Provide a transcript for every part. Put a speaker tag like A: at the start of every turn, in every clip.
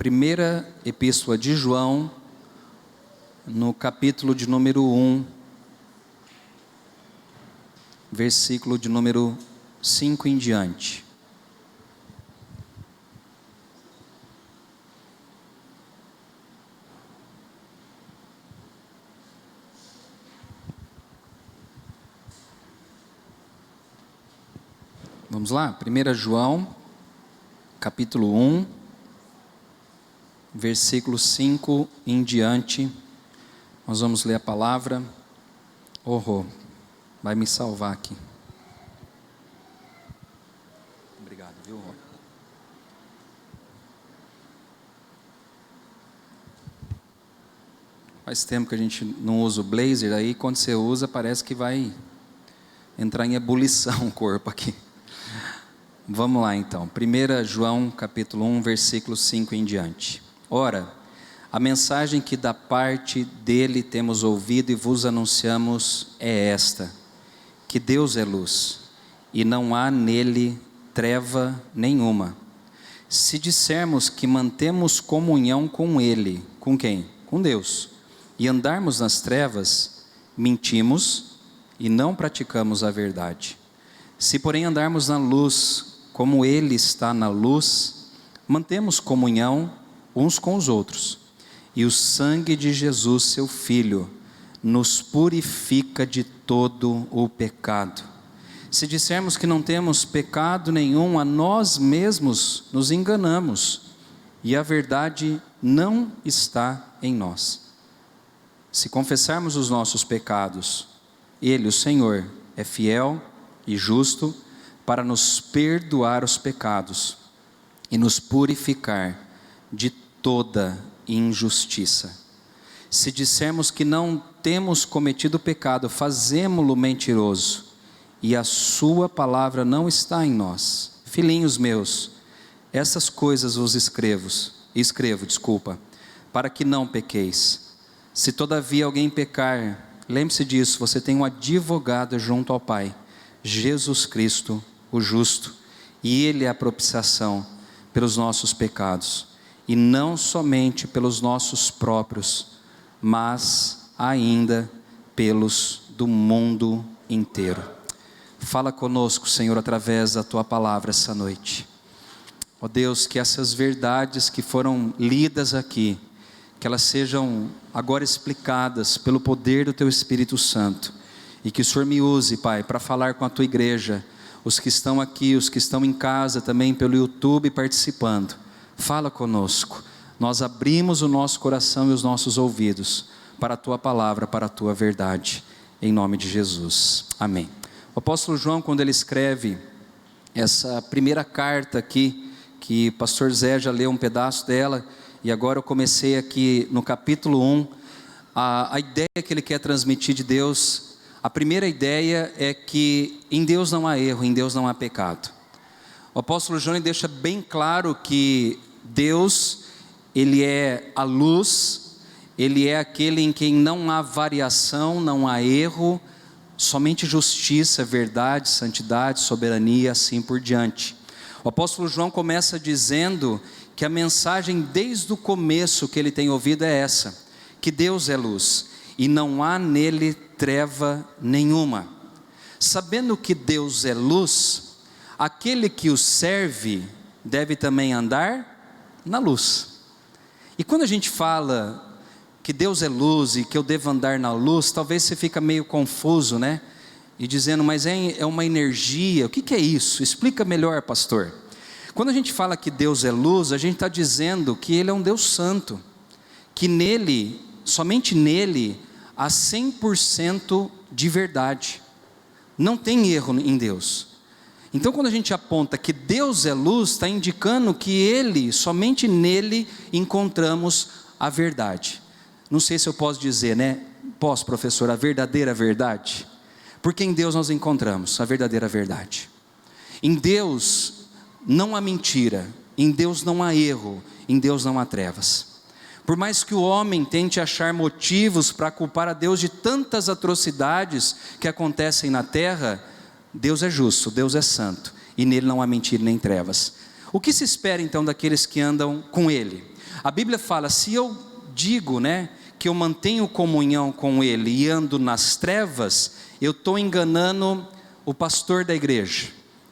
A: Primeira Epístola de João, no capítulo de número 1, versículo de número 5 em diante. Vamos lá? 1 João, capítulo 1, versículo 5 em diante. Nós vamos ler a palavra. Vai me salvar aqui. Obrigado, viu, Rô? Faz tempo que a gente não usa o blazer, aí quando você usa parece que vai entrar em ebulição o corpo aqui. Vamos lá então, 1 João capítulo 1, versículo 5 em diante. Ora, a mensagem que da parte dele temos ouvido e vos anunciamos é esta: que Deus é luz, e não há nele treva nenhuma. Se dissermos que mantemos comunhão com ele, com quem? Com Deus, e andarmos nas trevas, mentimos e não praticamos a verdade. Se porém andarmos na luz, como ele está na luz, mantemos comunhão uns com os outros, e o sangue de Jesus, seu Filho, nos purifica de todo o pecado. Se dissermos que não temos pecado nenhum, a nós mesmos nos enganamos, e a verdade não está em nós. Se confessarmos os nossos pecados, ele, o Senhor, é fiel e justo para nos perdoar os pecados e nos purificar de toda injustiça. Se dissermos que não temos cometido pecado, fazemo-lo mentiroso, e a sua palavra não está em nós. Filhinhos meus, essas coisas vos escrevo, para que não pequeis. Se todavia alguém pecar, lembre-se disso, você tem um advogado junto ao Pai, Jesus Cristo, o justo, e ele é a propiciação pelos nossos pecados, e não somente pelos nossos próprios, mas ainda pelos do mundo inteiro. Fala conosco, Senhor, através da tua palavra essa noite. Ó Deus, que essas verdades que foram lidas aqui, que elas sejam agora explicadas pelo poder do teu Espírito Santo, e que o Senhor me use, Pai, para falar com a tua igreja, os que estão aqui, os que estão em casa também pelo YouTube participando. Fala conosco, nós abrimos o nosso coração e os nossos ouvidos para a tua palavra, para a tua verdade, em nome de Jesus, amém. O apóstolo João, quando ele escreve essa primeira carta aqui, que o pastor Zé já leu um pedaço dela, e agora eu comecei aqui no capítulo 1, a ideia que ele quer transmitir de Deus. A primeira ideia é que em Deus não há erro, em Deus não há pecado. O apóstolo João deixa bem claro que Deus, ele é a luz, ele é aquele em quem não há variação, não há erro, somente justiça, verdade, santidade, soberania, assim por diante. O apóstolo João começa dizendo que a mensagem desde o começo que ele tem ouvido é essa: que Deus é luz, e não há nele treva nenhuma. Sabendo que Deus é luz, aquele que o serve deve também andar na luz. E quando a gente fala que Deus é luz e que eu devo andar na luz, talvez você fica meio confuso, né? E dizendo, mas é uma energia, o que é isso? Explica melhor, pastor. Quando a gente fala que Deus é luz, a gente está dizendo que Ele é um Deus santo, que nele, somente nele, há 100% de verdade, não tem erro em Deus. Então quando a gente aponta que Deus é luz, está indicando que Ele, somente nele encontramos a verdade. Não sei se eu posso dizer, né? Posso, professor, a verdadeira verdade? Porque em Deus nós encontramos a verdadeira verdade. Em Deus não há mentira, em Deus não há erro, em Deus não há trevas. Por mais que o homem tente achar motivos para culpar a Deus de tantas atrocidades que acontecem na terra, Deus é justo, Deus é santo, e nele não há mentira nem trevas. O que se espera então daqueles que andam com Ele? A Bíblia fala, se eu digo, que eu mantenho comunhão com Ele e ando nas trevas, eu estou enganando o pastor da igreja,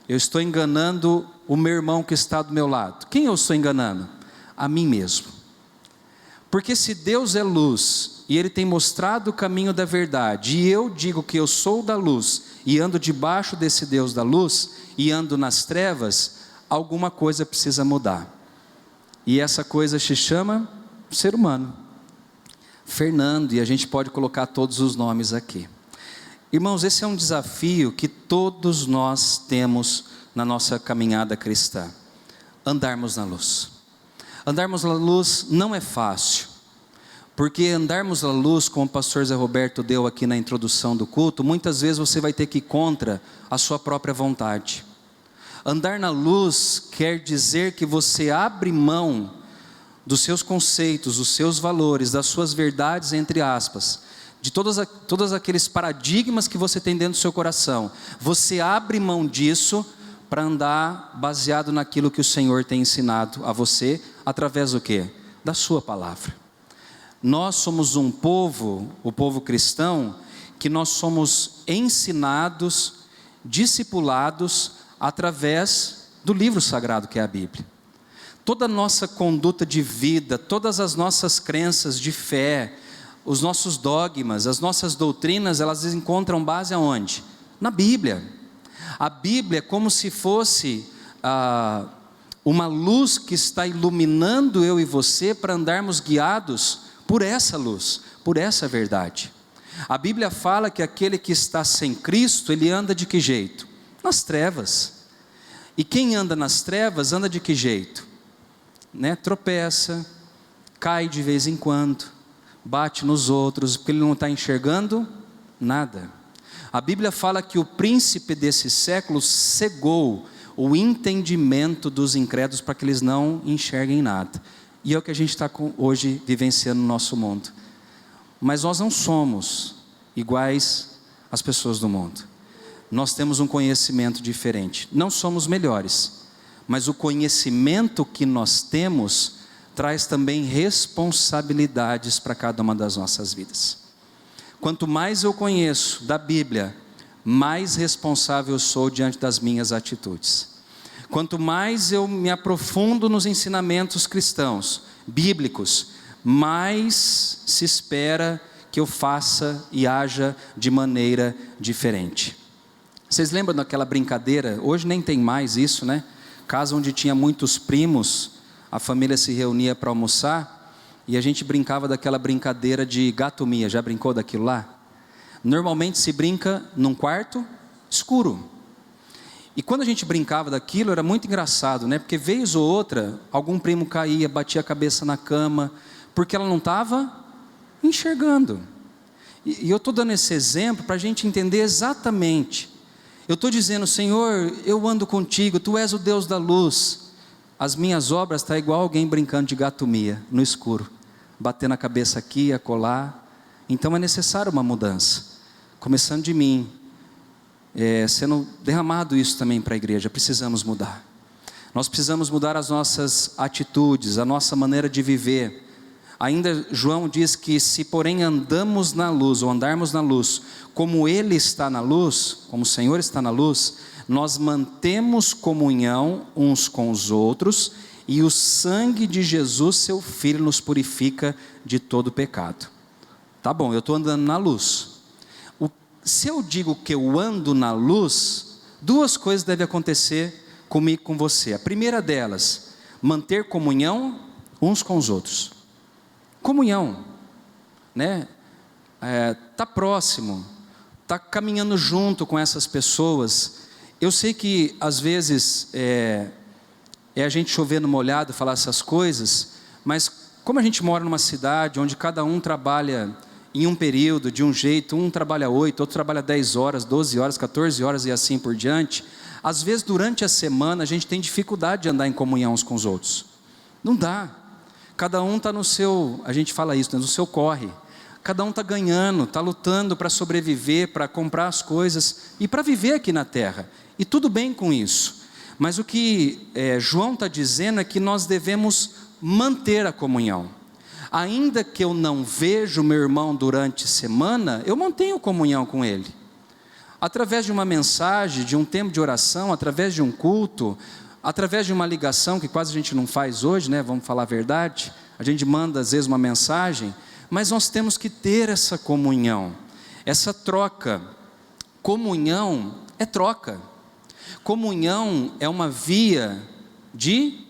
A: eu estou enganando o meu irmão que está do meu lado. Quem eu estou enganando? A mim mesmo. Porque se Deus é luz, e Ele tem mostrado o caminho da verdade, e eu digo que eu sou da luz, e ando debaixo desse Deus da luz, e ando nas trevas, alguma coisa precisa mudar. E essa coisa se chama ser humano. Fernando, e a gente pode colocar todos os nomes aqui. Irmãos, esse é um desafio que todos nós temos na nossa caminhada cristã. Andarmos na luz. Andarmos na luz não é fácil, porque andarmos na luz, como o pastor Zé Roberto deu aqui na introdução do culto, muitas vezes você vai ter que ir contra a sua própria vontade. Andar na luz quer dizer que você abre mão dos seus conceitos, dos seus valores, das suas verdades, entre aspas, de todos aqueles paradigmas que você tem dentro do seu coração. Você abre mão disso para andar baseado naquilo que o Senhor tem ensinado a você, através do quê? Da sua palavra. Nós somos um povo, o povo cristão, que nós somos ensinados, discipulados, através do livro sagrado que é a Bíblia. Toda a nossa conduta de vida, todas as nossas crenças de fé, os nossos dogmas, as nossas doutrinas, elas encontram base aonde? Na Bíblia. A Bíblia é como se fosse uma luz que está iluminando eu e você para andarmos guiados por essa luz, por essa verdade. A Bíblia fala que aquele que está sem Cristo, ele anda de que jeito? Nas trevas. E quem anda nas trevas, anda de que jeito? Tropeça, cai de vez em quando, bate nos outros, porque ele não está enxergando nada. A Bíblia fala que o príncipe desse século cegou o entendimento dos incrédulos para que eles não enxerguem nada. E é o que a gente está hoje vivenciando no nosso mundo. Mas nós não somos iguais às pessoas do mundo. Nós temos um conhecimento diferente. Não somos melhores, mas o conhecimento que nós temos traz também responsabilidades para cada uma das nossas vidas. Quanto mais eu conheço da Bíblia, mais responsável eu sou diante das minhas atitudes. Quanto mais eu me aprofundo nos ensinamentos cristãos, bíblicos, mais se espera que eu faça e haja de maneira diferente. Vocês lembram daquela brincadeira? Hoje nem tem mais isso, Casa onde tinha muitos primos, a família se reunia para almoçar, e a gente brincava daquela brincadeira de gato-mia. Já brincou daquilo lá? Normalmente se brinca num quarto escuro. E quando a gente brincava daquilo, era muito engraçado, porque vez ou outra, algum primo caía, batia a cabeça na cama, porque ela não estava enxergando. E eu estou dando esse exemplo para a gente entender exatamente. Eu estou dizendo, Senhor, eu ando contigo, Tu és o Deus da luz. As minhas obras estão igual alguém brincando de gato-mia, no escuro, batendo a cabeça aqui, acolá. Então é necessário uma mudança, começando de mim, sendo derramado isso também para a igreja. Precisamos mudar. Nós precisamos mudar as nossas atitudes, a nossa maneira de viver. Ainda João diz que se porém andamos na luz, ou andarmos na luz, como Ele está na luz, como o Senhor está na luz, nós mantemos comunhão uns com os outros, e o sangue de Jesus, seu Filho, nos purifica de todo pecado. Tá bom, eu estou andando na luz. Se eu digo que eu ando na luz, duas coisas devem acontecer comigo e com você. A primeira delas, manter comunhão uns com os outros. Comunhão, tá próximo, tá caminhando junto com essas pessoas. Eu sei que às vezes é a gente chover no molhado falar essas coisas, mas como a gente mora numa cidade onde cada um trabalha em um período, de um jeito, um trabalha 8, outro trabalha 10 horas, 12 horas, 14 horas e assim por diante, às vezes durante a semana a gente tem dificuldade de andar em comunhão uns com os outros. Não dá. Cada um está no seu, a gente fala isso, no seu corre. Cada um está ganhando, está lutando para sobreviver, para comprar as coisas e para viver aqui na terra. E tudo bem com isso. Mas o que João está dizendo é que nós devemos manter a comunhão. Ainda que eu não veja o meu irmão durante a semana, eu mantenho comunhão com ele. Através de uma mensagem, de um tempo de oração, através de um culto, através de uma ligação, que quase a gente não faz hoje, né? Vamos falar a verdade. A gente manda às vezes uma mensagem, mas nós temos que ter essa comunhão, essa troca. Comunhão é troca. Comunhão é uma via de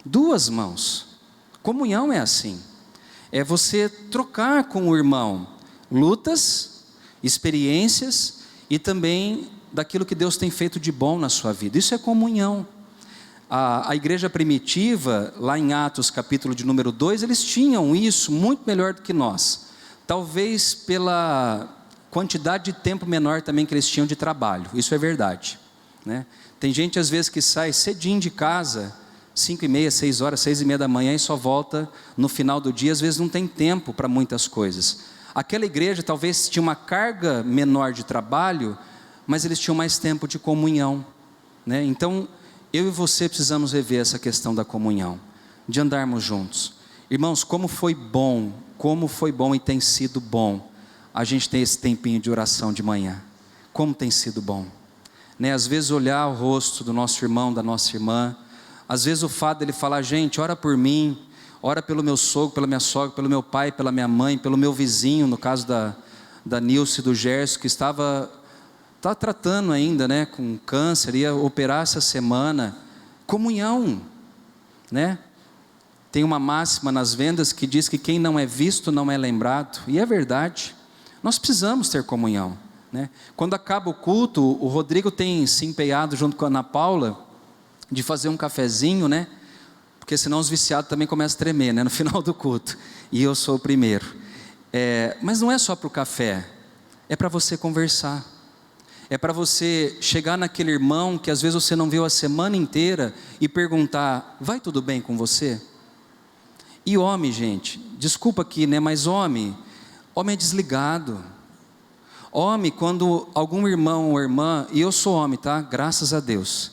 A: duas mãos. Comunhão é assim. É você trocar com o irmão lutas, experiências e também daquilo que Deus tem feito de bom na sua vida. Isso é comunhão. A igreja primitiva, lá em Atos capítulo de número 2, eles tinham isso muito melhor do que nós. Talvez pela quantidade de tempo menor também que eles tinham de trabalho. Isso é verdade, né? Tem gente às vezes que sai cedinho de casa, 5h30, 6 horas, 6h30 da manhã, e só volta no final do dia. Às vezes não tem tempo para muitas coisas. Aquela igreja talvez tinha uma carga menor de trabalho, mas eles tinham mais tempo de comunhão, né? Então eu e você precisamos rever essa questão da comunhão, de andarmos juntos. Irmãos, como foi bom e tem sido bom a gente ter esse tempinho de oração de manhã. Como tem sido bom, né? Às vezes olhar o rosto do nosso irmão, da nossa irmã, às vezes o fato dele falar: gente, ora por mim, ora pelo meu sogro, pela minha sogra, pelo meu pai, pela minha mãe, pelo meu vizinho, no caso da Nilce e do Gerson, que está tratando ainda, né, com câncer, ia operar essa semana. Comunhão, né? Tem uma máxima nas vendas que diz que quem não é visto não é lembrado, e é verdade. Nós precisamos ter comunhão, né? Quando acaba o culto, o Rodrigo tem se empenhado junto com a Ana Paula de fazer um cafezinho, né? Porque senão os viciados também começam a tremer, né, no final do culto, e eu sou o primeiro. Mas não é só para o café, é para você conversar, é para você chegar naquele irmão que às vezes você não viu a semana inteira e perguntar: vai tudo bem com você? E homem, gente, desculpa aqui, né, mas homem é desligado. Homem, quando algum irmão ou irmã, e eu sou homem, tá? Graças a Deus.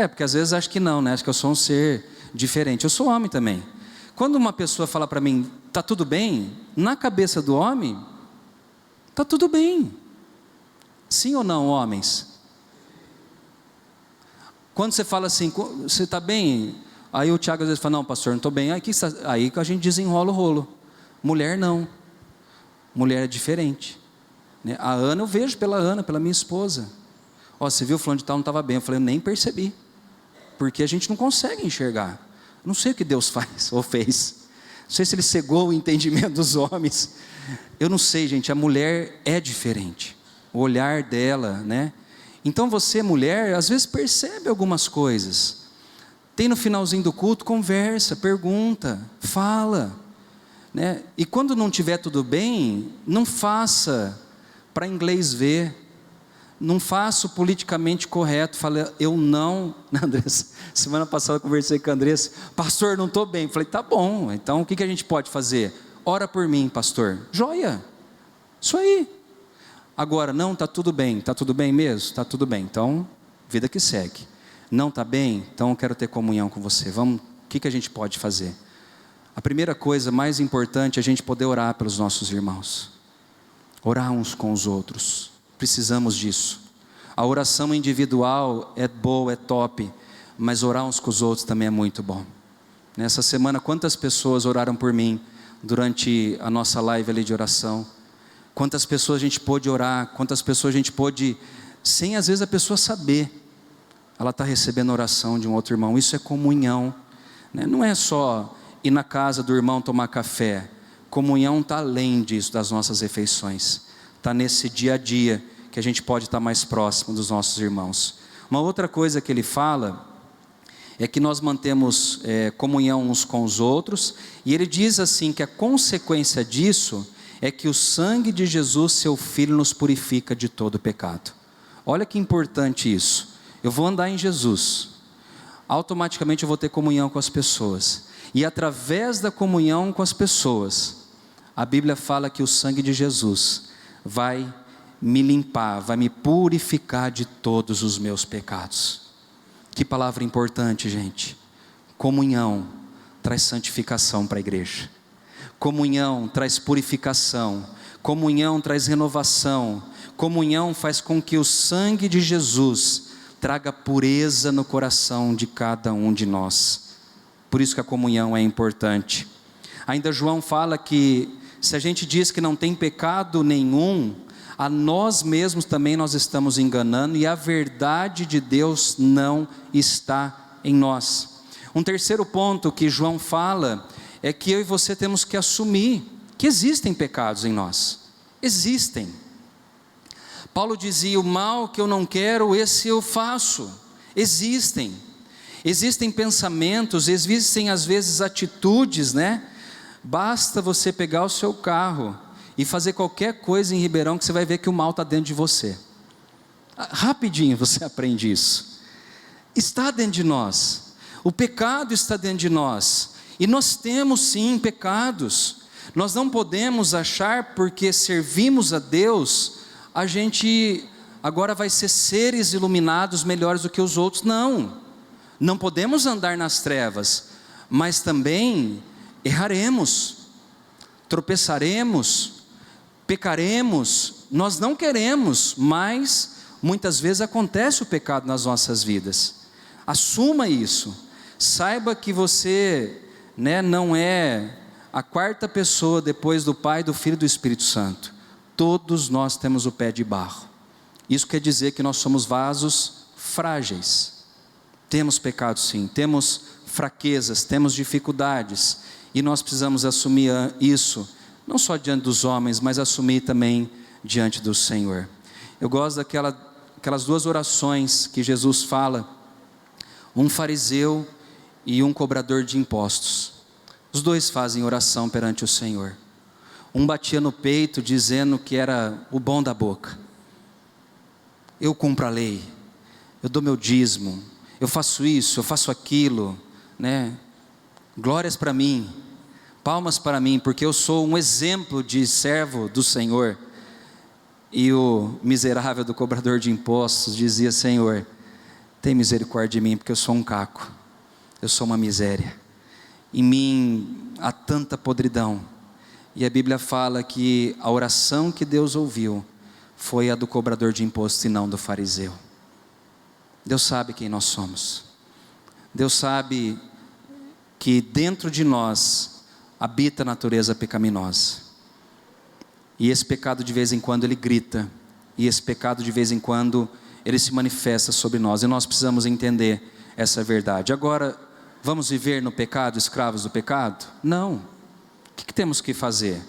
A: Porque às vezes acho que não, né? Acho que eu sou um ser diferente. Eu sou homem também. Quando uma pessoa fala para mim: tá tudo bem? Na cabeça do homem, tá tudo bem. Sim ou não, homens? Quando você fala assim: você está bem? Aí o Tiago às vezes fala: não, pastor, não estou bem. Aí que a gente desenrola o rolo. Mulher não. Mulher é diferente, né? A Ana, eu vejo pela Ana, pela minha esposa. Você viu, fulano de tal não estava bem. Eu falei: eu nem percebi, porque a gente não consegue enxergar. Não sei o que Deus faz ou fez. Não sei se Ele cegou o entendimento dos homens. Eu não sei, gente. A mulher é diferente, o olhar dela, né? Então você, mulher, às vezes percebe algumas coisas. Tem no finalzinho do culto, conversa, pergunta, fala, né? E quando não tiver tudo bem, não faça para inglês ver. Não faço politicamente correto. Falei: eu não, Andressa, semana passada eu conversei com a Andressa: pastor, não estou bem. Falei: tá bom, então o que a gente pode fazer? Ora por mim, pastor. Joia, isso aí. Agora, não, está tudo bem mesmo? Está tudo bem, então, vida que segue. Não está bem? Então eu quero ter comunhão com você. Vamos, o que a gente pode fazer? A primeira coisa mais importante é a gente poder orar pelos nossos irmãos. Orar uns com os outros. Precisamos disso. A oração individual é boa, é top, mas orar uns com os outros também é muito bom. Nessa semana, quantas pessoas oraram por mim durante a nossa live ali de oração? Quantas pessoas a gente pôde orar? Quantas pessoas a gente pôde, sem às vezes a pessoa saber, ela está recebendo oração de um outro irmão. Isso é comunhão, né? Não é só ir na casa do irmão tomar café. Comunhão está além disso, das nossas refeições. Está nesse dia a dia que a gente pode estar mais próximo dos nossos irmãos. Uma outra coisa que ele fala é que nós mantemos comunhão uns com os outros, e ele diz assim que a consequência disso é que o sangue de Jesus, seu Filho, nos purifica de todo pecado. Olha que importante isso. Eu vou andar em Jesus, automaticamente eu vou ter comunhão com as pessoas, e através da comunhão com as pessoas, a Bíblia fala que o sangue de Jesus vai me limpar, vai me purificar de todos os meus pecados. Que palavra importante, gente. Comunhão traz santificação para a igreja. Comunhão traz purificação. Comunhão traz renovação. Comunhão faz com que o sangue de Jesus traga pureza no coração de cada um de nós. Por isso que a comunhão é importante. Ainda João fala que se a gente diz que não tem pecado nenhum, a nós mesmos também nós estamos enganando, e a verdade de Deus não está em nós. Um terceiro ponto que João fala é que eu e você temos que assumir que existem pecados em nós. Existem. Paulo dizia: o mal que eu não quero, esse eu faço. Existem pensamentos, existem às vezes atitudes, né? Basta você pegar o seu carro e fazer qualquer coisa em Ribeirão, que você vai ver que o mal está dentro de você. Rapidinho você aprende isso. Está dentro de nós. O pecado está dentro de nós. E nós temos sim pecados. Nós não podemos achar porque servimos a Deus, a gente agora vai ser seres iluminados melhores do que os outros. Não podemos andar nas trevas, mas também erraremos, tropeçaremos, pecaremos. Nós não queremos, mas muitas vezes acontece o pecado nas nossas vidas. Assuma isso. Saiba que você, não é a quarta pessoa depois do Pai, do Filho e do Espírito Santo. Todos nós temos o pé de barro. Isso quer dizer que nós somos vasos frágeis. Temos pecados sim, temos fraquezas, temos dificuldades, e nós precisamos assumir isso, não só diante dos homens, mas assumir também diante do Senhor. Eu gosto daquelas duas orações que Jesus fala, um fariseu e um cobrador de impostos. Os dois fazem oração perante o Senhor. Um batia no peito dizendo que era o bom da boca. Eu cumpro a lei, eu dou meu dízimo, eu faço isso, eu faço aquilo, glórias para mim, palmas para mim, porque eu sou um exemplo de servo do Senhor. E o miserável do cobrador de impostos dizia: Senhor, tem misericórdia de mim, porque eu sou um caco, eu sou uma miséria, em mim há tanta podridão. E a Bíblia fala que a oração que Deus ouviu foi a do cobrador de impostos e não do fariseu. Deus sabe quem nós somos. Deus sabe que dentro de nós habita a natureza pecaminosa. E esse pecado de vez em quando ele grita. E esse pecado de vez em quando ele se manifesta sobre nós. E nós precisamos entender essa verdade. Agora, vamos viver no pecado, escravos do pecado? Não. O que temos que fazer?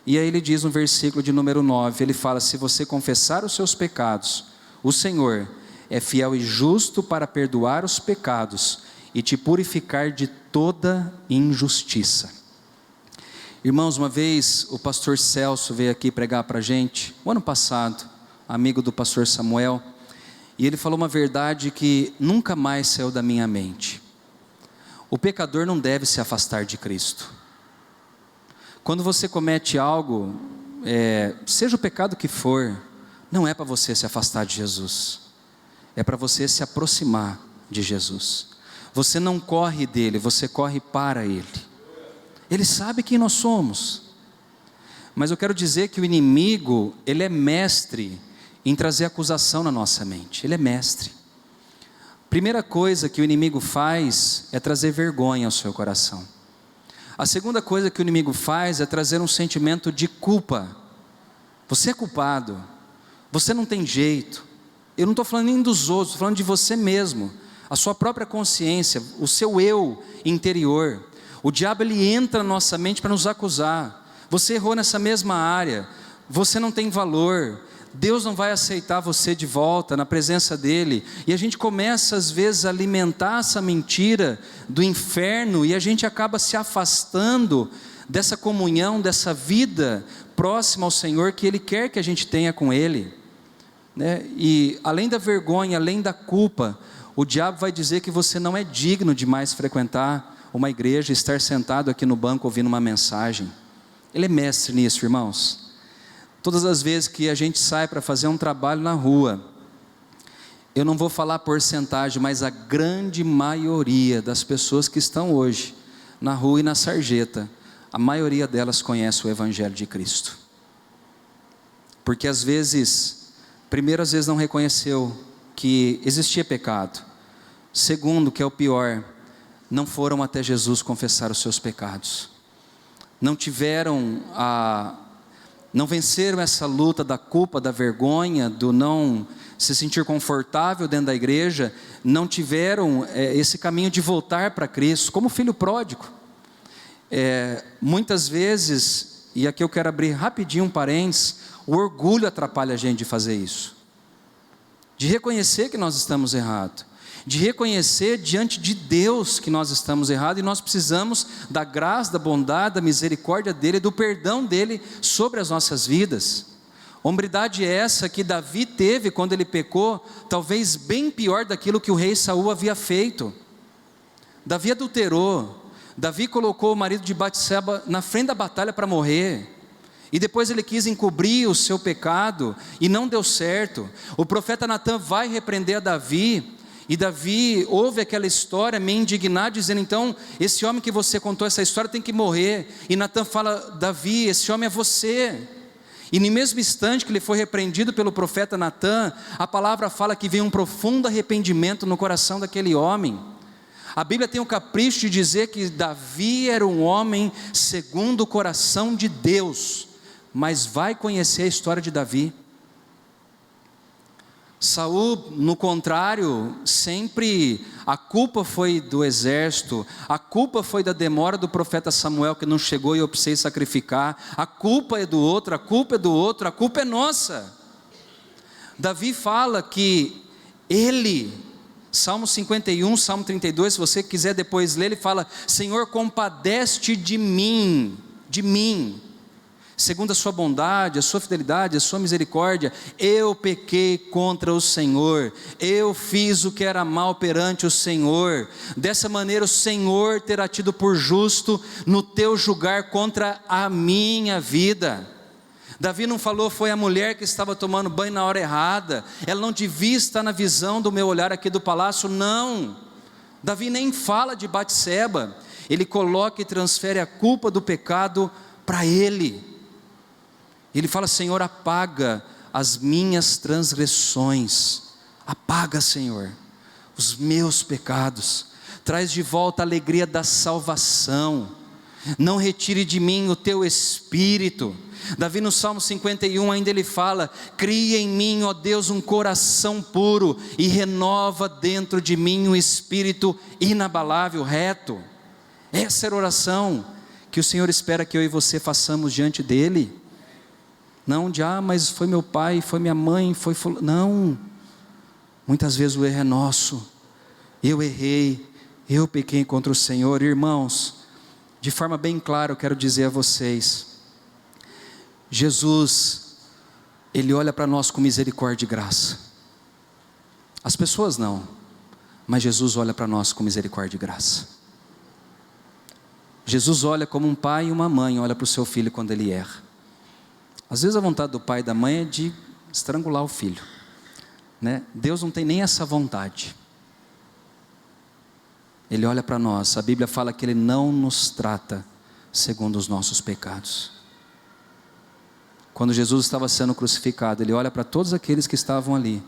A: E aí ele diz no versículo de número 9, ele fala: se você confessar os seus pecados, o Senhor é fiel e justo para perdoar os pecados e te purificar de toda injustiça. Irmãos, uma vez o pastor Celso veio aqui pregar para a gente, o ano passado, amigo do pastor Samuel, e ele falou uma verdade que nunca mais saiu da minha mente. O pecador não deve se afastar de Cristo. Quando você comete algo, seja o pecado que for, não é para você se afastar de Jesus, é para você se aproximar de Jesus. Você não corre dele, você corre para ele. Ele sabe quem nós somos. Mas eu quero dizer que o inimigo, ele é mestre em trazer acusação na nossa mente. Ele é mestre. Primeira coisa que o inimigo faz é trazer vergonha ao seu coração. A segunda coisa que o inimigo faz é trazer um sentimento de culpa. Você é culpado, você não tem jeito. Eu não estou falando nem dos outros, estou falando de você mesmo. A sua própria consciência, o seu eu interior. O diabo, ele entra na nossa mente para nos acusar. Você errou nessa mesma área, você não tem valor, Deus não vai aceitar você de volta na presença dele. E a gente começa às vezes a alimentar essa mentira do inferno, e a gente acaba se afastando dessa comunhão, dessa vida próxima ao Senhor que ele quer que a gente tenha com ele, E além da vergonha, além da culpa, o diabo vai dizer que você não é digno de mais frequentar uma igreja, estar sentado aqui no banco ouvindo uma mensagem. Ele é mestre nisso, irmãos. Todas as vezes que a gente sai para fazer um trabalho na rua, eu não vou falar porcentagem, mas a grande maioria das pessoas que estão hoje na rua e na sarjeta, a maioria delas conhece o Evangelho de Cristo. Porque às vezes, primeiro, às vezes não reconheceu que existia pecado. Segundo, que é o pior, não foram até Jesus confessar os seus pecados. Não venceram essa luta da culpa, da vergonha, do não se sentir confortável dentro da igreja, não tiveram esse caminho de voltar para Cristo, como filho pródigo. Muitas vezes, e aqui eu quero abrir rapidinho um parênteses, o orgulho atrapalha a gente de fazer isso, de reconhecer que nós estamos errados, de reconhecer diante de Deus que nós estamos errados, e nós precisamos da graça, da bondade, da misericórdia dEle, do perdão dEle sobre as nossas vidas. Hombridade essa que Davi teve quando ele pecou, talvez bem pior daquilo que o rei Saul havia feito. Davi adulterou, Davi colocou o marido de Batseba na frente da batalha para morrer, e depois ele quis encobrir o seu pecado, e não deu certo. O profeta Natan vai repreender a Davi, e Davi ouve aquela história, meio indignado, dizendo: então, esse homem que você contou essa história tem que morrer. E Natan fala: Davi, esse homem é você. E no mesmo instante que ele foi repreendido pelo profeta Natan, a palavra fala que veio um profundo arrependimento no coração daquele homem. A Bíblia tem o capricho de dizer que Davi era um homem segundo o coração de Deus, mas vai conhecer a história de Davi. Saul, no contrário, sempre a culpa foi do exército, a culpa foi da demora do profeta Samuel que não chegou e eu precisei sacrificar, a culpa é do outro, a culpa é do outro, a culpa é nossa. Davi fala que ele, Salmo 51, Salmo 32, se você quiser depois ler, ele fala: Senhor, compadece-te de mim, segundo a sua bondade, a sua fidelidade, a sua misericórdia, eu pequei contra o Senhor, eu fiz o que era mal perante o Senhor, dessa maneira o Senhor terá tido por justo no teu julgar contra a minha vida. Davi não falou: foi a mulher que estava tomando banho na hora errada, ela não devia estar na visão do meu olhar aqui do palácio. Não, Davi nem fala de Batseba, ele coloca e transfere a culpa do pecado para ele. Ele fala: Senhor, apaga as minhas transgressões, apaga, Senhor, os meus pecados, traz de volta a alegria da salvação, não retire de mim o teu espírito. Davi no Salmo 51 ainda ele fala: cria em mim, ó Deus, um coração puro e renova dentro de mim um espírito inabalável, reto. Essa era a oração que o Senhor espera que eu e você façamos diante dEle. Não de: mas foi meu pai, foi minha mãe, foi fulano. Não, muitas vezes o erro é nosso, eu errei, eu pequei contra o Senhor. Irmãos, de forma bem clara eu quero dizer a vocês, Jesus, Ele olha para nós com misericórdia e graça. As pessoas não, mas Jesus olha para nós com misericórdia e graça. Jesus olha como um pai e uma mãe olha para o seu filho quando ele erra. Às vezes a vontade do pai e da mãe é de estrangular o filho, né? Deus não tem nem essa vontade. Ele olha para nós, a Bíblia fala que Ele não nos trata segundo os nossos pecados. Quando Jesus estava sendo crucificado, Ele olha para todos aqueles que estavam ali: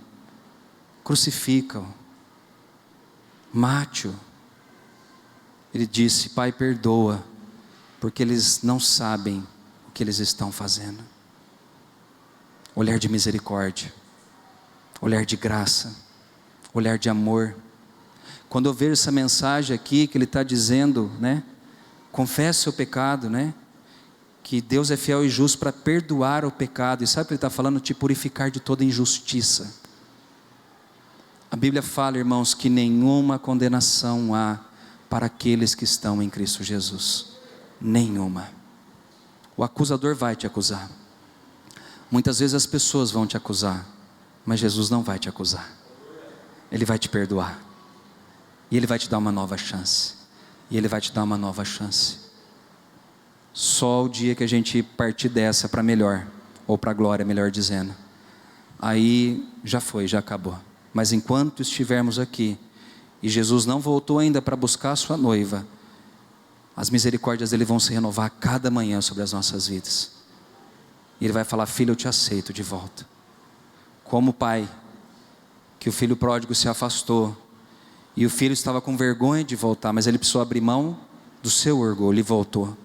A: crucifica-o, mate-o. Ele disse: Pai, perdoa, porque eles não sabem o que eles estão fazendo. Olhar de misericórdia, olhar de graça, olhar de amor. Quando eu vejo essa mensagem aqui, que ele está dizendo, né? Confesse o seu pecado, né? Que Deus é fiel e justo para perdoar o pecado. E sabe o que ele está falando? Te purificar de toda injustiça. A Bíblia fala, irmãos, que nenhuma condenação há para aqueles que estão em Cristo Jesus. Nenhuma. O acusador vai te acusar. Muitas vezes as pessoas vão te acusar, mas Jesus não vai te acusar. Ele vai te perdoar. E Ele vai te dar uma nova chance. E Ele vai te dar uma nova chance. Só o dia que a gente partir dessa para melhor, ou para a glória, melhor dizendo, aí já foi, já acabou. Mas enquanto estivermos aqui, e Jesus não voltou ainda para buscar a sua noiva, as misericórdias dele vão se renovar a cada manhã sobre as nossas vidas. E ele vai falar: filho, eu te aceito de volta. Como o pai, que o filho pródigo se afastou, e o filho estava com vergonha de voltar, mas ele precisou abrir mão do seu orgulho e voltou.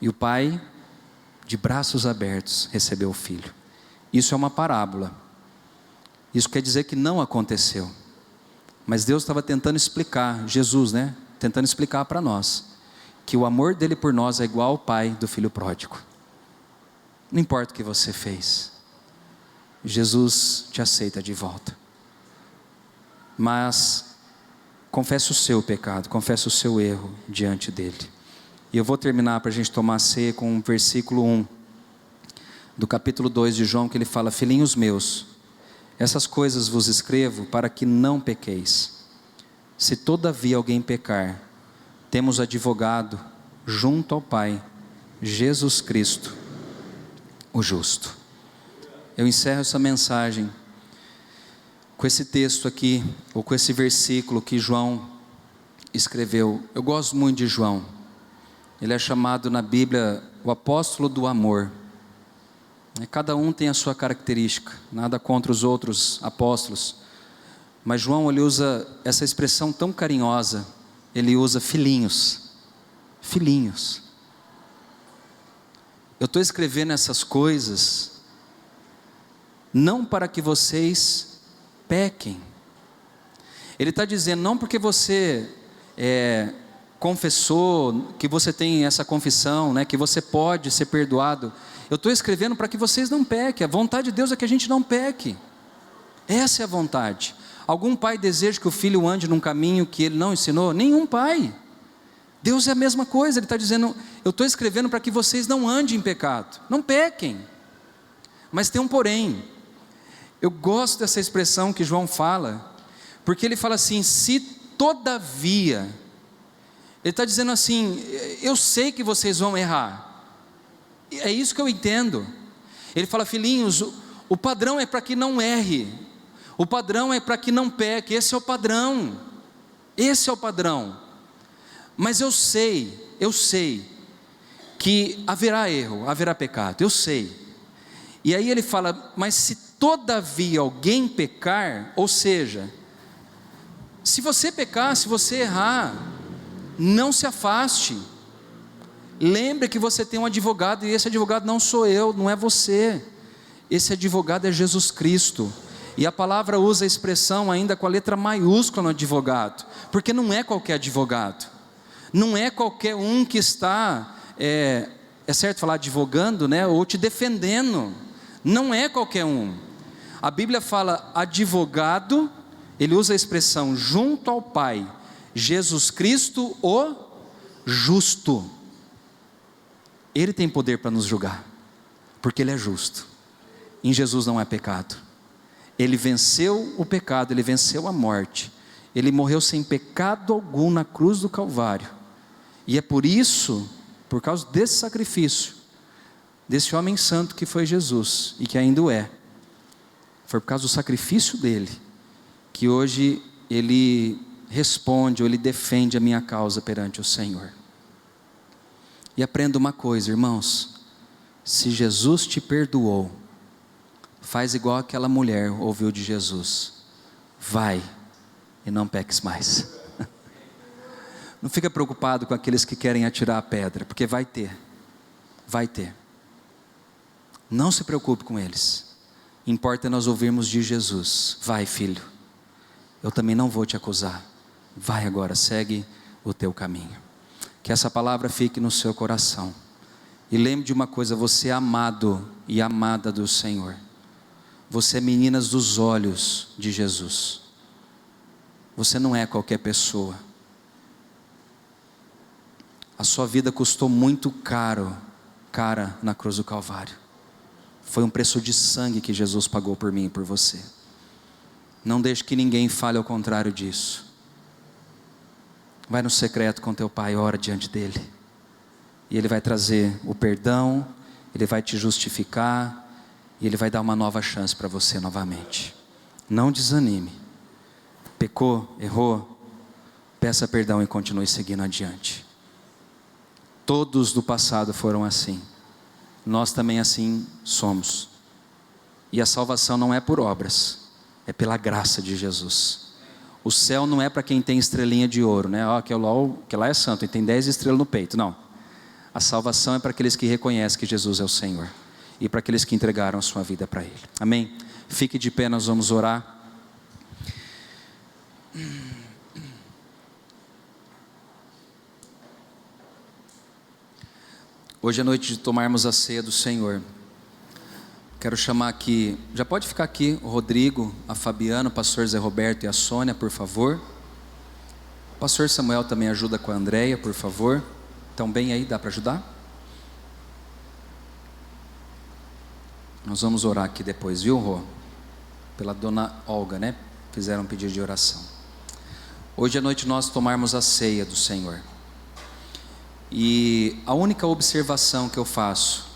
A: E o pai, de braços abertos, recebeu o filho. Isso é uma parábola. Isso quer dizer que não aconteceu. Mas Deus estava tentando explicar, Jesus, né? Tentando explicar para nós, que o amor dele por nós é igual ao pai do filho pródigo. Não importa o que você fez, Jesus te aceita de volta. Mas confesse o seu pecado, confesse o seu erro diante dele. E eu vou terminar para a gente tomar a ceia com o versículo 1 do capítulo 2 de João, que ele fala: filhinhos meus, essas coisas vos escrevo para que não pequeis. Se todavia alguém pecar, temos advogado junto ao Pai, Jesus Cristo, o justo. Eu encerro essa mensagem com esse texto aqui, ou com esse versículo que João escreveu. Eu gosto muito de João. Ele é chamado na Bíblia o apóstolo do amor. Cada um tem a sua característica, nada contra os outros apóstolos, mas João, ele usa essa expressão tão carinhosa. Ele usa filhinhos. Filhinhos. Eu estou escrevendo essas coisas não para que vocês pequem. Ele está dizendo, não porque você confessou, que você tem essa confissão, né, que você pode ser perdoado. Eu estou escrevendo para que vocês não pequem. A vontade de Deus é que a gente não peque. Essa é a vontade. Algum pai deseja que o filho ande num caminho que ele não ensinou? Nenhum pai. Deus é a mesma coisa. Ele está dizendo, eu estou escrevendo para que vocês não andem em pecado, não pequem. Mas tem um porém. Eu gosto dessa expressão que João fala, porque ele fala assim: se todavia. Ele está dizendo assim, eu sei que vocês vão errar. É isso que eu entendo. Ele fala: filhinhos, o padrão é para que não erre, o padrão é para que não peque. Esse é o padrão. Esse é o padrão. Mas eu sei que haverá erro, haverá pecado, eu sei. E aí ele fala: mas se todavia alguém pecar, ou seja, se você pecar, se você errar, não se afaste. Lembre que você tem um advogado, e esse advogado não sou eu, não é você. Esse advogado é Jesus Cristo. E a palavra usa a expressão ainda com a letra maiúscula no advogado, porque não é qualquer advogado. Não é qualquer um que está, é certo falar advogando, né, ou te defendendo. Não é qualquer um. A Bíblia fala advogado, ele usa a expressão junto ao Pai, Jesus Cristo o justo. Ele tem poder para nos julgar, porque Ele é justo. Em Jesus não é pecado. Ele venceu o pecado, Ele venceu a morte. Ele morreu sem pecado algum na cruz do Calvário. E é por isso, por causa desse sacrifício, desse homem santo que foi Jesus, e que ainda o é, foi por causa do sacrifício dele, que hoje ele responde, ou ele defende a minha causa perante o Senhor. E aprenda uma coisa, irmãos: se Jesus te perdoou, faz igual aquela mulher ouviu de Jesus: vai e não peques mais. Não fica preocupado com aqueles que querem atirar a pedra, porque vai ter. Não se preocupe com eles. Importa nós ouvirmos de Jesus: vai, filho, eu também não vou te acusar. Vai agora, segue o teu caminho. Que essa palavra fique no seu coração. E lembre de uma coisa: você é amado e amada do Senhor. Você é meninas dos olhos de Jesus. Você não é qualquer pessoa. A sua vida custou muito cara na cruz do Calvário. Foi um preço de sangue que Jesus pagou por mim e por você. Não deixe que ninguém fale ao contrário disso. Vai no secreto com teu pai, ora diante dele, e ele vai trazer o perdão, ele vai te justificar, e ele vai dar uma nova chance para você novamente. Não desanime. Pecou, errou, peça perdão e continue seguindo adiante. Todos do passado foram assim. Nós também assim somos. E a salvação não é por obras, é pela graça de Jesus. O céu não é para quem tem estrelinha de ouro, né? Que lá é santo e tem 10 estrelas no peito. Não. A salvação é para aqueles que reconhecem que Jesus é o Senhor. E para aqueles que entregaram a sua vida para Ele. Amém? Fique de pé, nós vamos orar. Hoje é noite de tomarmos a ceia do Senhor. Quero chamar aqui, já pode ficar aqui, o Rodrigo, a Fabiana, o pastor Zé Roberto e a Sônia, por favor. O pastor Samuel também ajuda com a Andréia, por favor. Estão bem aí, dá para ajudar? Nós vamos orar aqui depois, viu, Rô? Pela dona Olga, né? Fizeram um pedido de oração. Hoje à noite nós tomarmos a ceia do Senhor. E a única observação que eu faço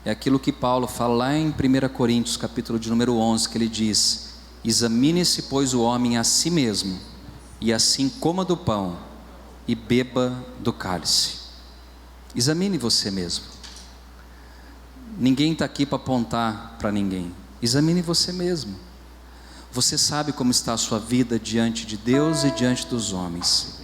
A: é aquilo que Paulo fala lá em 1 Coríntios, capítulo de número 11, que ele diz: examine-se, pois, o homem a si mesmo, e assim coma do pão e beba do cálice. Examine você mesmo. Ninguém está aqui para apontar para ninguém. Examine você mesmo. Você sabe como está a sua vida diante de Deus e diante dos homens.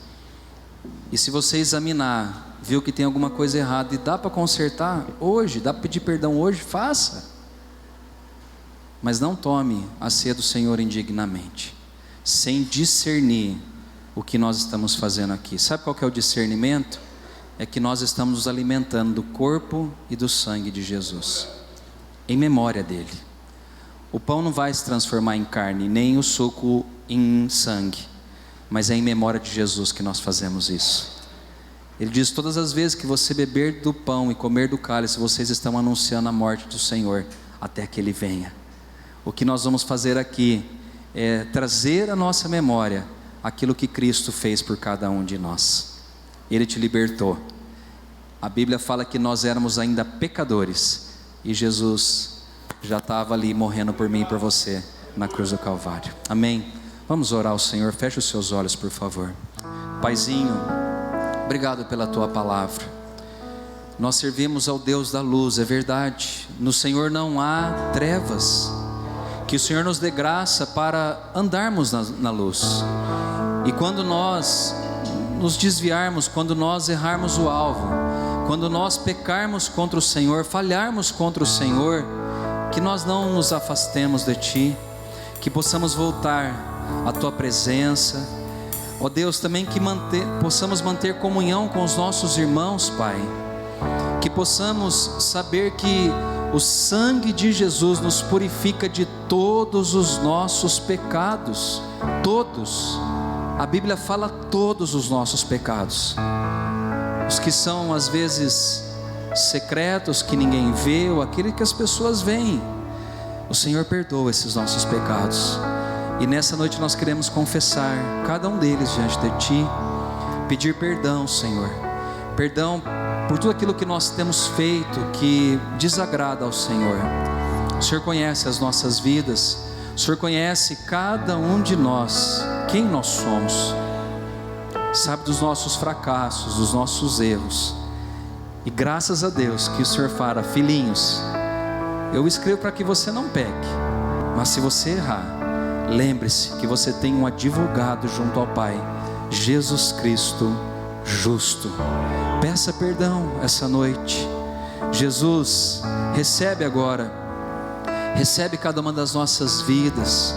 A: E se você examinar, viu que tem alguma coisa errada e dá para consertar hoje, dá para pedir perdão hoje, faça. Mas não tome a ceia do Senhor indignamente, sem discernir o que nós estamos fazendo aqui. Sabe qual que é o discernimento? É que nós estamos nos alimentando do corpo e do sangue de Jesus, em memória dele. O pão não vai se transformar em carne, nem o suco em sangue, mas é em memória de Jesus que nós fazemos isso. Ele diz: todas as vezes que você beber do pão e comer do cálice, vocês estão anunciando a morte do Senhor, até que Ele venha. O que nós vamos fazer aqui é trazer à nossa memória aquilo que Cristo fez por cada um de nós. Ele te libertou. A Bíblia fala que nós éramos ainda pecadores, e Jesus já estava ali morrendo por mim e por você, na cruz do Calvário. Amém? Vamos orar ao Senhor. Feche os seus olhos, por favor. Paizinho, obrigado pela Tua palavra. Nós servimos ao Deus da luz, é verdade. No Senhor não há trevas. Que o Senhor nos dê graça para andarmos na luz. E quando nós nos desviarmos, quando nós errarmos o alvo, quando nós pecarmos contra o Senhor, falharmos contra o Senhor, que nós não nos afastemos de Ti, que possamos voltar à Tua presença. Ó Deus, também que possamos manter comunhão com os nossos irmãos, Pai. Que possamos saber que o sangue de Jesus nos purifica de todos os nossos pecados. Todos. A Bíblia fala todos os nossos pecados. Os que são às vezes secretos, que ninguém vê, ou aquele que as pessoas veem. O Senhor perdoa esses nossos pecados. E nessa noite nós queremos confessar cada um deles diante de Ti, pedir perdão, Senhor, perdão por tudo aquilo que nós temos feito que desagrada ao Senhor. O Senhor conhece as nossas vidas, o Senhor conhece cada um de nós, quem nós somos, sabe dos nossos fracassos, dos nossos erros, e graças a Deus que o Senhor fala: filhinhos, eu escrevo para que você não peque, mas se você errar, lembre-se que você tem um advogado junto ao Pai, Jesus Cristo justo. Peça perdão essa noite. Jesus, recebe agora, recebe cada uma das nossas vidas,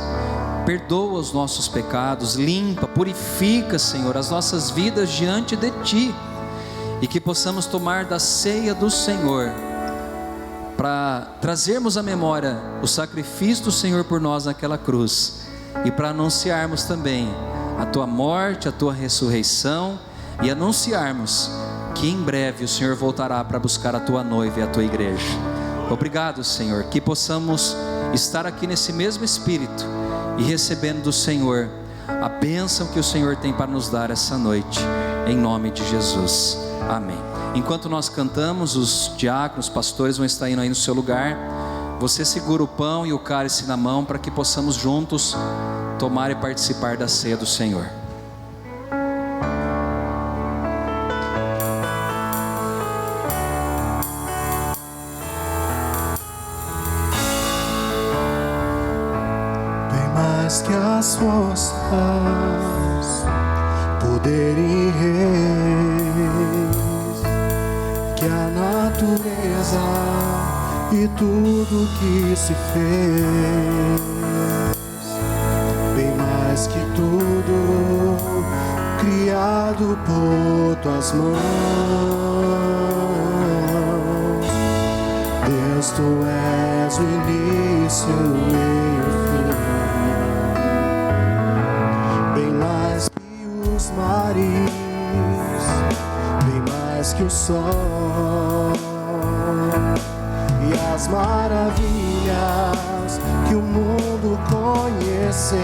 A: perdoa os nossos pecados, limpa, purifica, Senhor, as nossas vidas diante de Ti, e que possamos tomar da ceia do Senhor, para trazermos à memória o sacrifício do Senhor por nós naquela cruz, e para anunciarmos também a Tua morte, a Tua ressurreição, e anunciarmos que em breve o Senhor voltará para buscar a Tua noiva e a Tua igreja. Obrigado, Senhor, que possamos estar aqui nesse mesmo espírito e recebendo do Senhor a bênção que o Senhor tem para nos dar essa noite, em nome de Jesus, amém. Enquanto nós cantamos, os diáconos, os pastores vão estar indo aí no seu lugar. Você segura o pão e o cálice na mão, para que possamos juntos tomar e participar da ceia do Senhor.
B: mais que as forças, poder e reis, que a natureza e tudo que se fez, bem mais que tudo, criado por tuas mãos. Deus, tu és o início, o meio e o fim, bem mais que os mares, bem mais que o sol e as maravilhas que o mundo conheceu,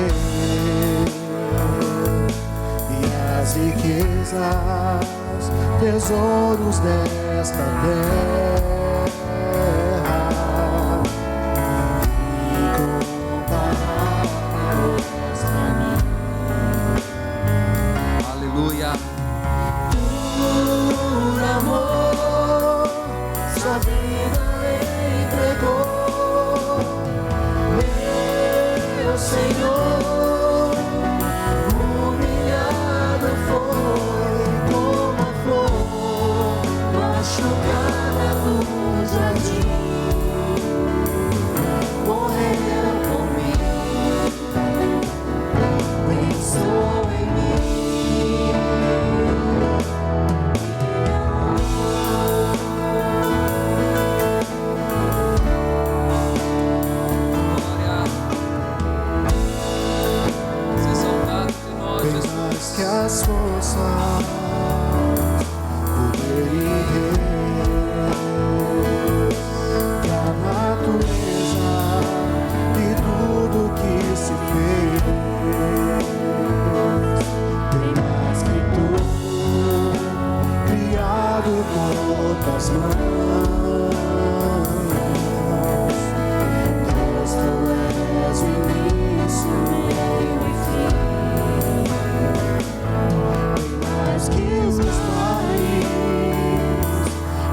B: e as riquezas, tesouros desta terra, incomparáveis pra mim.
A: Aleluia.
B: Por amor, sua vida entregou, meu Senhor. Humilhado foi como a flor machucada no jardim, morreu por mim, pensou em mim. Que as forças, poder e reis, que a natureza e tudo que se fez, bem mais que tudo, criado por tuas mãos. Deus, tu és o início, o meio e fim, que os mares,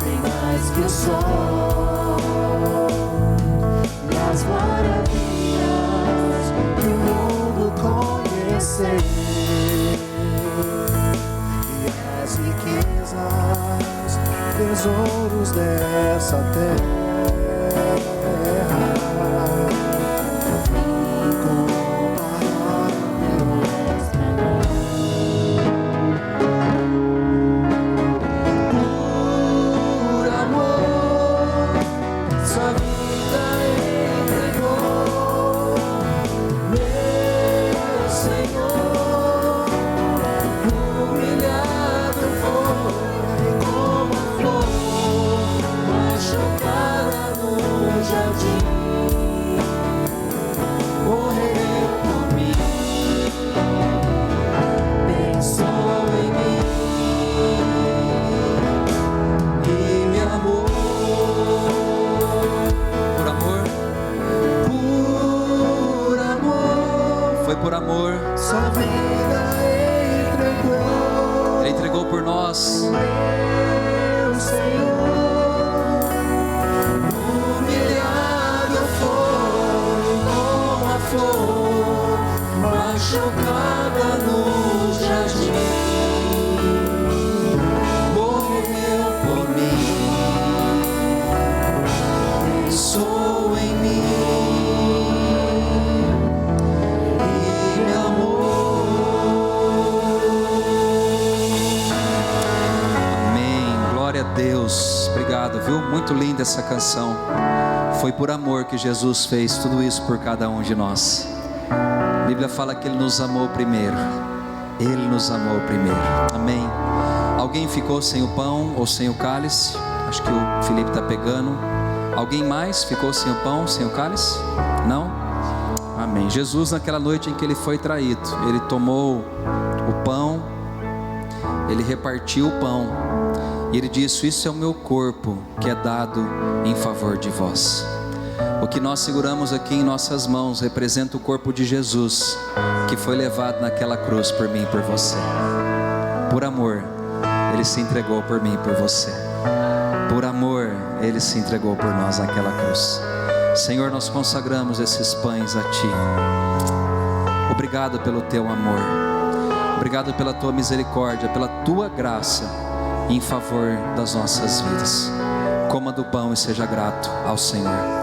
B: bem mais que o sol e as maravilhas que o mundo conheceu, e as riquezas, tesouros dessa terra, incomparáveis pra mim.
A: Por amor,
B: sua vida entregou.
A: Ele entregou por nós.
B: Meu Senhor, humilhado foi como a flor machucada no jardim, morreu por mim, pensou em mim.
A: Deus, obrigado, viu? Muito linda essa canção. Foi por amor que Jesus fez tudo isso por cada um de nós. A Bíblia fala que Ele nos amou primeiro. Ele nos amou primeiro. Amém. Alguém ficou sem o pão ou sem o cálice? Acho que o Felipe está pegando. Alguém mais ficou sem o pão, sem o cálice? Não? Amém. Jesus, naquela noite em que Ele foi traído, Ele tomou o pão, Ele repartiu o pão. E Ele disse: isso é o meu corpo que é dado em favor de vós. O que nós seguramos aqui em nossas mãos representa o corpo de Jesus, que foi levado naquela cruz por mim e por você. Por amor, Ele se entregou por mim e por você. Por amor, Ele se entregou por nós naquela cruz. Senhor, nós consagramos esses pães a Ti. Obrigado pelo teu amor. Obrigado pela tua misericórdia, pela tua graça em favor das nossas vidas. Coma do pão e seja grato ao Senhor.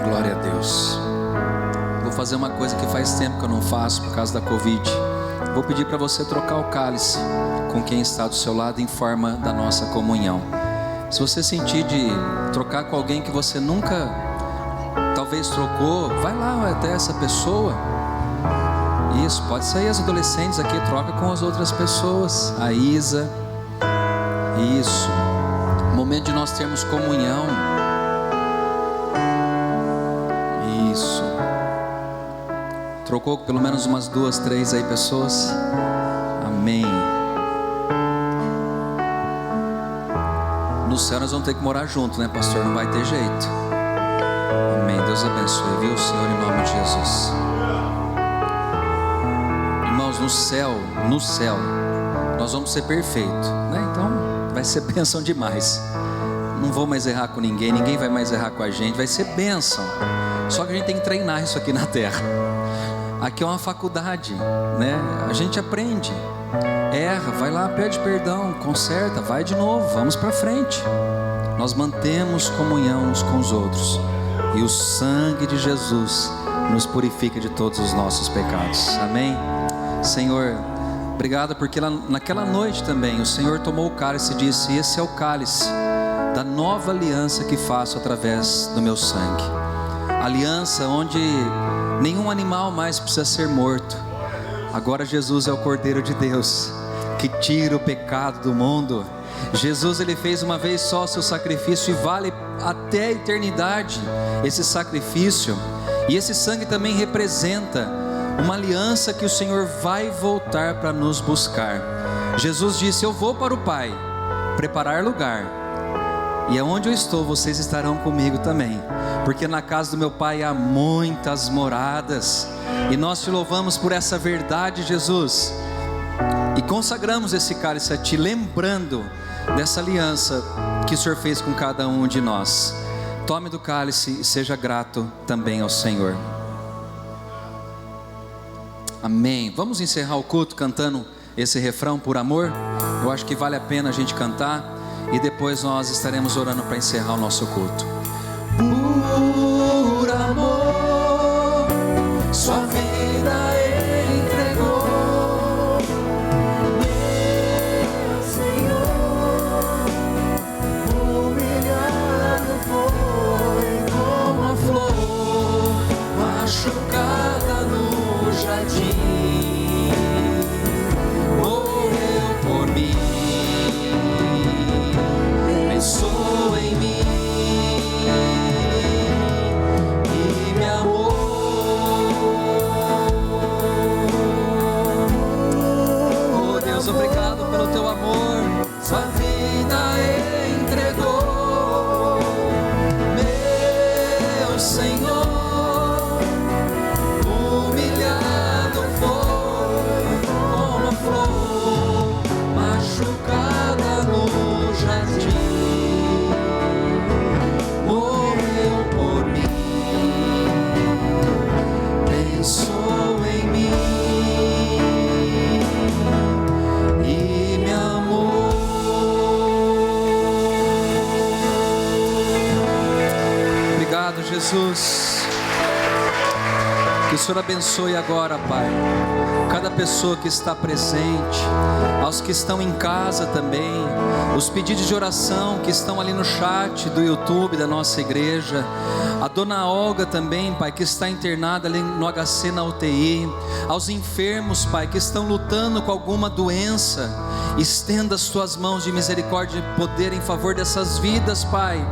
A: Glória a Deus. Vou fazer uma coisa que faz tempo que eu não faço por causa da Covid. Vou pedir para você trocar o cálice com quem está do seu lado em forma da nossa comunhão. Se você sentir de trocar com alguém que você nunca talvez trocou, vai lá até essa pessoa. Isso, pode sair as adolescentes aqui, troca com as outras pessoas. A Isa. Isso. Momento de nós termos comunhão. Isso. Trocou pelo menos umas 2, 3 aí pessoas. Amém. No céu nós vamos ter que morar junto, né, pastor? Não vai ter jeito. Amém. Deus abençoe, viu, Senhor, em nome de Jesus. Irmãos, no céu, nós vamos ser perfeitos, né? Então vai ser bênção demais. Não vou mais errar com ninguém, ninguém vai mais errar com a gente. Vai ser bênção. Só que a gente tem que treinar isso aqui na terra. Aqui é uma faculdade, né? A gente aprende, erra, vai lá, pede perdão, conserta, vai de novo, vamos para frente. Nós mantemos comunhão uns com os outros, e o sangue de Jesus nos purifica de todos os nossos pecados. Amém? Senhor, obrigado porque naquela noite também o Senhor tomou o cálice e disse: esse é o cálice da nova aliança que faço através do meu sangue. Aliança onde nenhum animal mais precisa ser morto. Agora Jesus é o Cordeiro de Deus que tira o pecado do mundo. Jesus, ele fez uma vez só o seu sacrifício e vale até a eternidade esse sacrifício. E esse sangue também representa uma aliança que o Senhor vai voltar para nos buscar. Jesus disse: eu vou para o Pai preparar lugar, e aonde eu estou, vocês estarão comigo também, porque na casa do meu Pai há muitas moradas. E nós te louvamos por essa verdade, Jesus, e consagramos esse cálice a Ti, lembrando dessa aliança que o Senhor fez com cada um de nós. Tome do cálice e seja grato também ao Senhor. Amém. Vamos encerrar o culto cantando esse refrão, por amor. Eu acho que vale a pena a gente cantar, e depois nós estaremos orando para encerrar o nosso culto. Por amor, sua vida entregou,
B: Meu Senhor, humilhado foi
A: como a flor machucada no jardim, morreu por mim, pensou em mim e me amou. Oh Deus, obrigado pelo teu amor. Sua vida entregou, meu Senhor, humilhado foi como a flor machucada no jardim, morreu por mim, pensou em mim e me amou. Obrigado, Jesus. Que o Senhor abençoe agora, Pai, cada pessoa que está presente, aos que estão em casa também, os pedidos de oração que estão ali no chat do YouTube da nossa igreja, a dona Olga também, Pai, que está internada ali no HC na UTI, aos enfermos, Pai, que estão lutando com alguma doença, estenda as tuas mãos de misericórdia e poder em favor dessas vidas, Pai.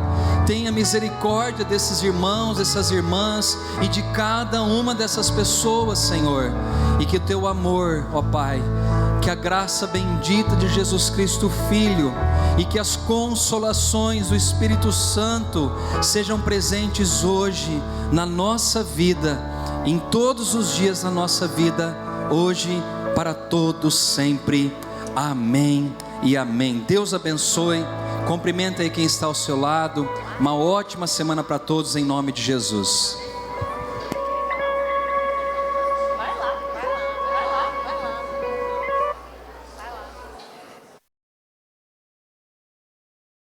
A: Tenha misericórdia desses irmãos, dessas irmãs e de cada uma dessas pessoas, Senhor, e que o teu amor, ó Pai, que a graça bendita de Jesus Cristo Filho e que as consolações do Espírito Santo sejam presentes hoje na nossa vida, em todos os dias da nossa vida, hoje, para todos sempre. Amém e amém. Deus abençoe. Cumprimenta aí quem está ao seu lado. Uma ótima semana para todos em nome de Jesus.